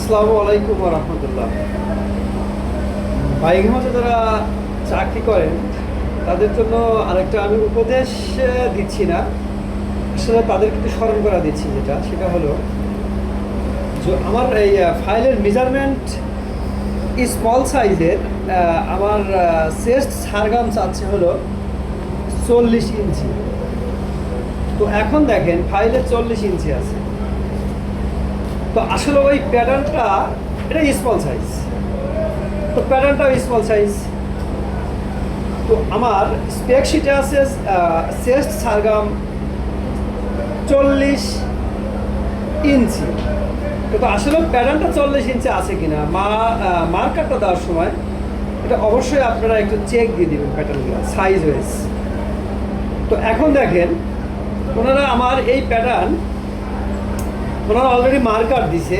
আসসালামু আলাইকুম ওয়া রাহমাতুল্লাহ। বাইক মাঝে যারা চাকরি করেন তাদের জন্য আরেকটা আমি উপদেশ দিচ্ছি না, আসলে তাদের কিন্তু স্মরণ করা দিচ্ছি, সেটা হলো যে আমার এই ফাইলের মেজারমেন্ট স্মল সাইজের, আমার চেস্ট সারগাম চাচ্ছে হলো 40 ইঞ্চি। তো এখন দেখেন ফাইলে 40 ইঞ্চি আছে, তো আসলে ওই প্যাটার্নটা এটা স্মল সাইজ, তো প্যাটার্নটাও স্মল সাইজ। তো আমার স্পেকশিটে আছে চেস্ট সারগাম 40 ইঞ্চি, তো আসলে প্যাটার্নটা 40 ইঞ্চি আছে কিনা মার্কারটা দেওয়ার সময় এটা অবশ্যই আপনারা একটু চেক দিয়ে দেবেন প্যাটার্নগুলো সাইজ ওয়াইজ। তো এখন দেখেন ওনারা আমার এই প্যাটার্ন ওনারা অলরেডি মার্কার দিছে,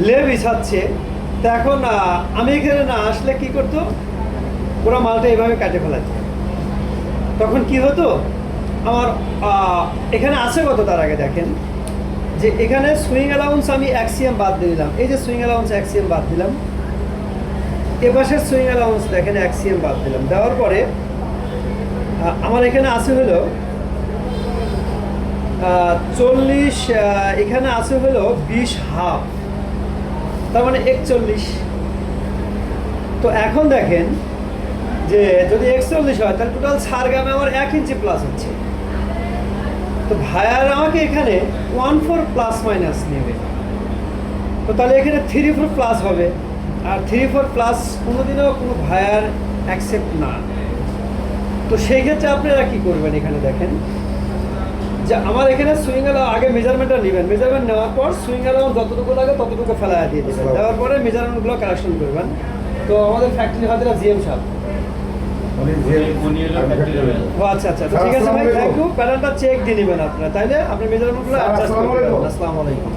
লে বিছাচ্ছে। তো এখন আমি এখানে না আসলে কি করতো, ওরা মালটা এইভাবে কাটে ফেলাচ্ছে। তখন কি হতো, আমার এখানে আছে কত, তার আগে দেখেন যে এখানে সুইং অ্যালাউন্স আমি অ্যাক্সিয়াম বাদ দিয়ে দিলাম, এই যে সুইং অ্যালাউন্স অ্যাক্সিয়াম বাদ দিলাম, এপাশের সুইং অ্যালাউন্স দেখেন অ্যাক্সিয়াম বাদ দিলাম, দেওয়ার পরে আমার এখানে আছে হলো 40, এখানে আছে হলো 20 হাফ, তার মানে 41। তো এখন দেখেন যে যদি 41 হয় তাহলে টোটাল সারগামে আমার 1 ইঞ্চি প্লাস হচ্ছে। তো ভাইয়ার আমাকে এখানে 1/4 প্লাস মাইনাস নেবে, তো তাহলে এখানে 3/4 প্লাস হবে, আর 3/4 প্লাস কোনোদিনও কোনো ভাইয়ার অ্যাকসেপ্ট না। তো সেই ক্ষেত্রে আপনারা কী করবেন, এখানে দেখেন যে আমার এখানে সুইং অ্যালাউন্স আগে মেজারমেন্টটা নেবেন, মেজারমেন্ট নেওয়ার পর সুইং অ্যালাউন্স যতটুকু লাগে ততটুকু ফেলাইয়া দিয়ে দেবেন, দেওয়ার পরে মেজারমেন্টগুলো কারেকশন করবেন। তো আমাদের ফ্যাক্টরি হাজিরা জিএম সাহেব। ও আচ্ছা আচ্ছা, ঠিক আছে ভাই, থ্যাংক ইউ। প্যাটার্নটা চেক দিয়ে নেবেন আপনারা, তাইলে আপনি মেজারমেন্টগুলো অ্যাডজাস্ট করবেন। আসসালামু আলাইকুম।